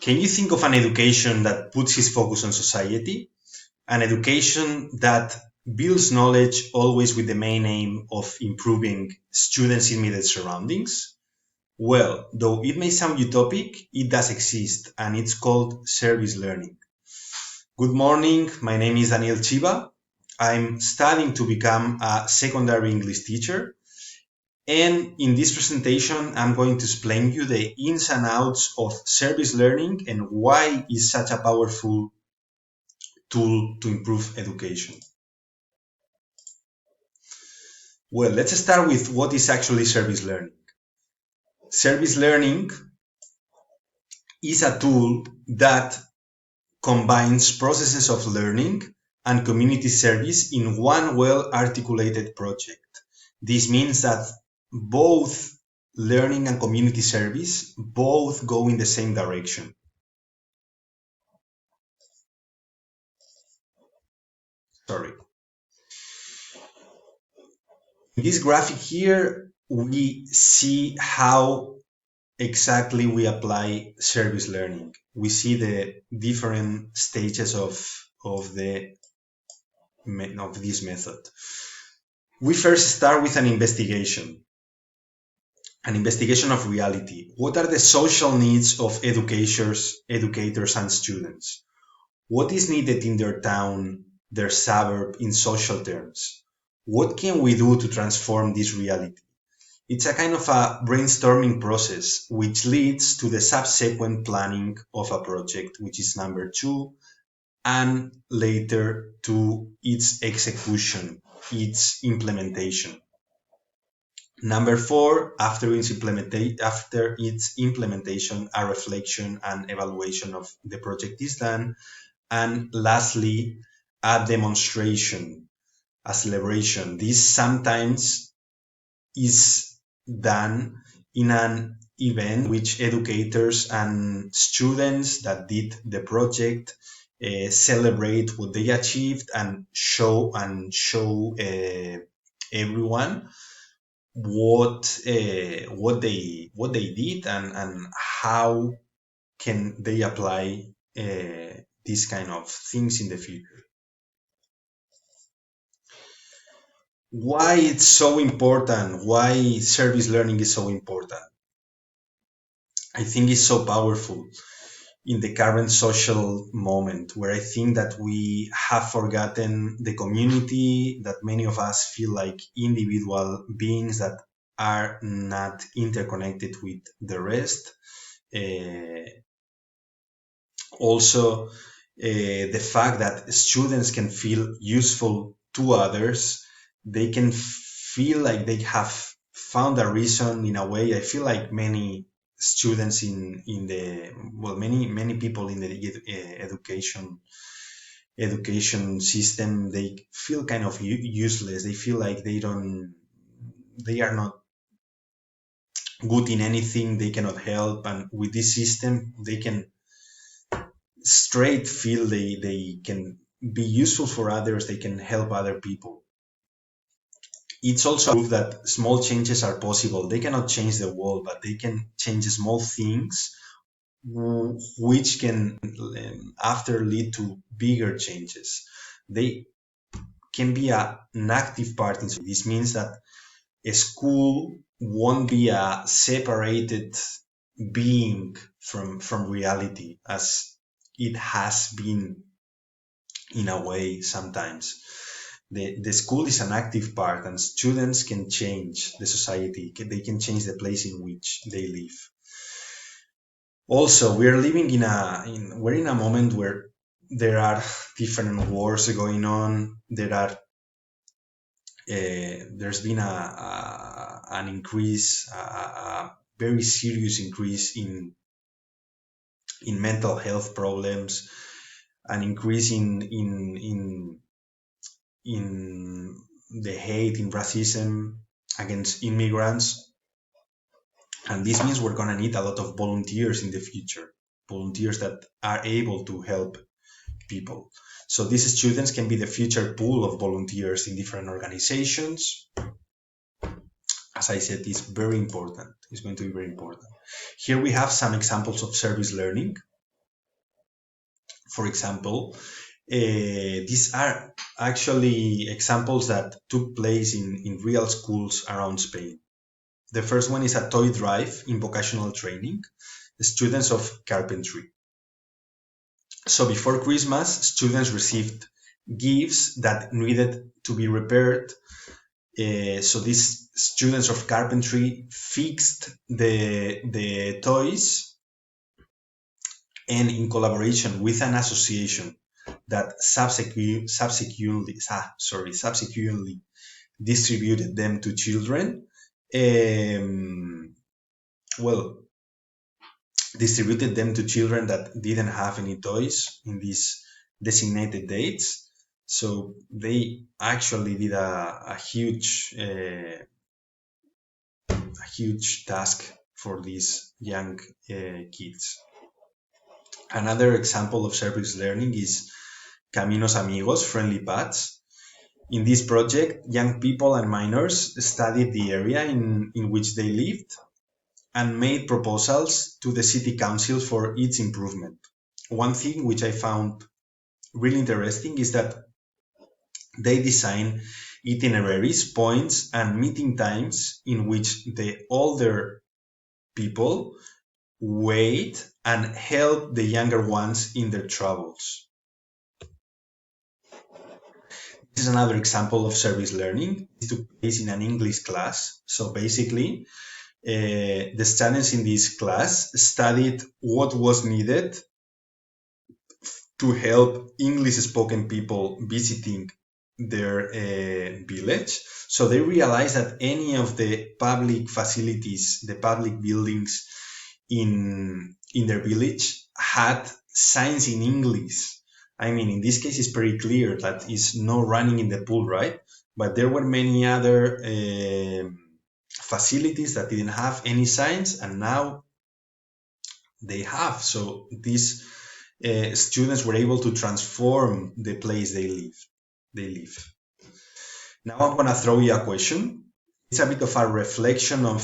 Can you think of an education that puts its focus on society? An education that builds knowledge always with the main aim of improving students' immediate surroundings? Well, though it may sound utopic, it does exist, and it's called service learning. Good morning, my name is Daniel Chiva. I'm studying to become a secondary English teacher, and in this presentation, I'm going to explain you the ins and outs of service learning and why it's such a powerful tool to improve education. Well, let's start with what is actually service learning. Service learning is a tool that combines processes of learning and community service in one well-articulated project. This means that both learning and community service both go in the same direction. Sorry. In this graphic here, we see how exactly we apply service learning. We see the different stages of this method. We first start with an investigation of reality. What are the social needs of educators and students? What is needed in their town, their suburb, in social terms? What can we do to transform this reality? It's a kind of a brainstorming process which leads to the subsequent planning of a project, which is number 2, and later to its execution, its implementation. Number 4, after its implementation, a reflection and evaluation of the project is done. And lastly, a demonstration, a celebration. This sometimes is done in an event which educators and students that did the project celebrate what they achieved and show everyone what they did and how can they apply these kind of things in the future. Why it's so important? Why service learning is so important? I think it's so powerful in the current social moment where I think that we have forgotten the community, that many of us feel like individual beings that are not interconnected with the rest. Also, the fact that students can feel useful to others, they can feel like they have found a reason in a way. I feel like many students in the many people in the education system, they feel kind of useless. They feel like they are not good in anything. They cannot help, and with this system, they can straight feel they can be useful for others, they can help other people. It's also proof that small changes are possible. They cannot change the world, but they can change small things which can after lead to bigger changes. They can be an active part in. This means that a school won't be a separated being from reality as it has been in a way sometimes. The school is an active part, and students can change the society. They can change the place in which they live. Also, we are living we're in a moment where there are different wars going on. There's been an increase, a very serious increase in mental health problems, an increase in the hate, in racism against immigrants. And this means we're going to need a lot of volunteers in the future, volunteers that are able to help people. So these students can be the future pool of volunteers in different organizations. As I said, it's very important. It's going to be very important. Here we have some examples of service learning. For example, these are actually examples that took place in real schools around Spain. The first one is a toy drive in vocational training, students of carpentry. So before Christmas, students received gifts that needed to be repaired. So these students of carpentry fixed the toys, and in collaboration with an association that subsequently distributed them to children. Well, distributed them to children that didn't have any toys in these designated dates. So they actually did a huge task for these young kids. Another example of service learning is Caminos Amigos, friendly paths. In this project, young people and minors studied the area in which they lived and made proposals to the city council for its improvement. One thing which I found really interesting is that they design itineraries, points, and meeting times in which the older people wait and help the younger ones in their travels. This is another example of service learning. It took place in an English class. So basically, the students in this class studied what was needed to help English spoken people visiting their village. So they realized that any of the public facilities, the public buildings in their village had signs in English. I mean, in this case, it's pretty clear that it's no running in the pool, right? But there were many other facilities that didn't have any signs, and now they have. So these students were able to transform the place they live. They live. Now I'm gonna throw you a question. It's a bit of a reflection of,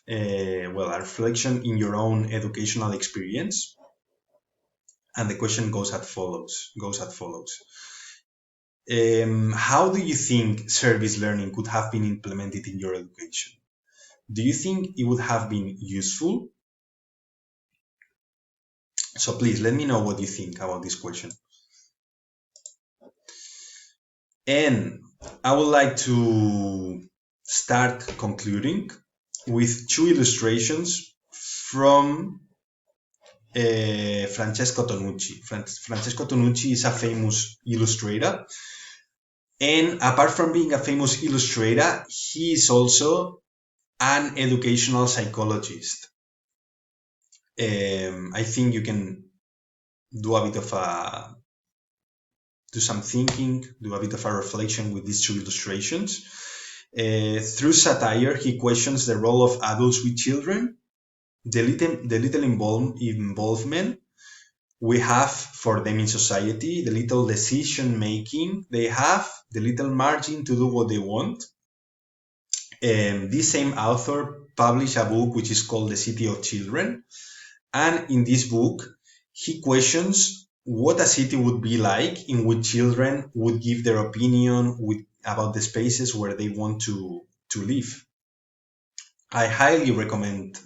a reflection in your own educational experience. And the question goes as follows. How do you think service learning could have been implemented in your education? Do you think it would have been useful? So please let me know what you think about this question. And I would like to start concluding with two illustrations from Francesco Tonucci. Francesco Tonucci is a famous illustrator. And apart from being a famous illustrator, he is also an educational psychologist. I think you can do a bit of do some thinking, do a bit of a reflection with these two illustrations. Through satire, he questions the role of adults with children, the little involvement we have for them in society, the little decision making they have, the little margin to do what they want. This same author published a book which is called The City of Children. And in this book, he questions what a city would be like in which children would give their opinion about the spaces where they want to live. I highly recommend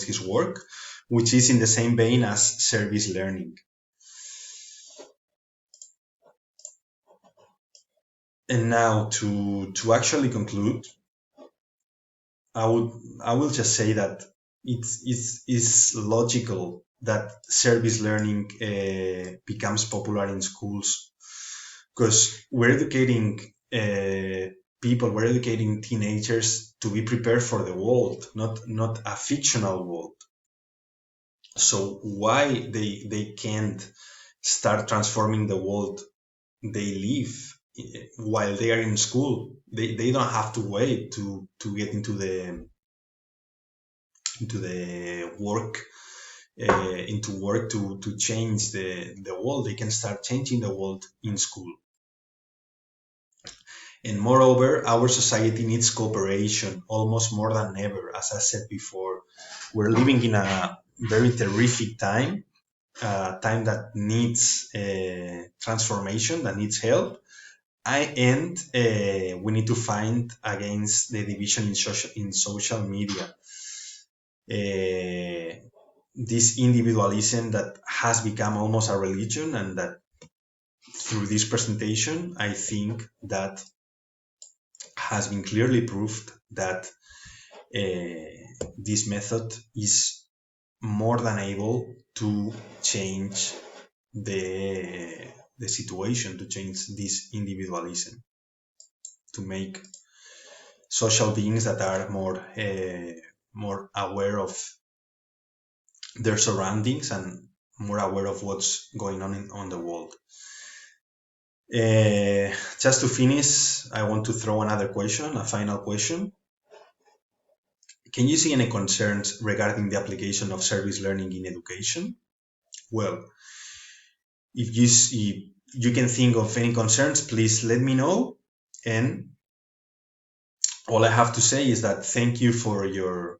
his work, which is in the same vein as service learning. And now to actually conclude, I will just say that it's logical that service learning becomes popular in schools, because we're educating we're educating teenagers to be prepared for the world, not a fictional world. So why they can't start transforming the world they live while they are in school? They don't have to wait to get into the work to change the world. They can start changing the world in school. And moreover, our society needs cooperation almost more than ever. As I said before, we're living in a very terrific time, time that needs transformation, that needs help. And we need to find against the division in social media. This individualism that has become almost a religion, and that through this presentation, I think that has been clearly proved that this method is more than able to change the situation, to change this individualism, to make social beings that are more aware of their surroundings and more aware of what's going on on the world. Just to finish, I want to throw another question, a final question. Can you see any concerns regarding the application of service learning in education? Well, if you can think of any concerns, please let me know. And all I have to say is that thank you for your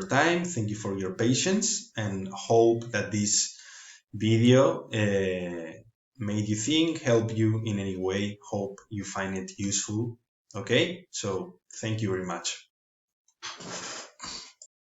time, thank you for your patience, and hope that this video made you think, help you in any way. Hope you find it useful. Okay, so thank you very much.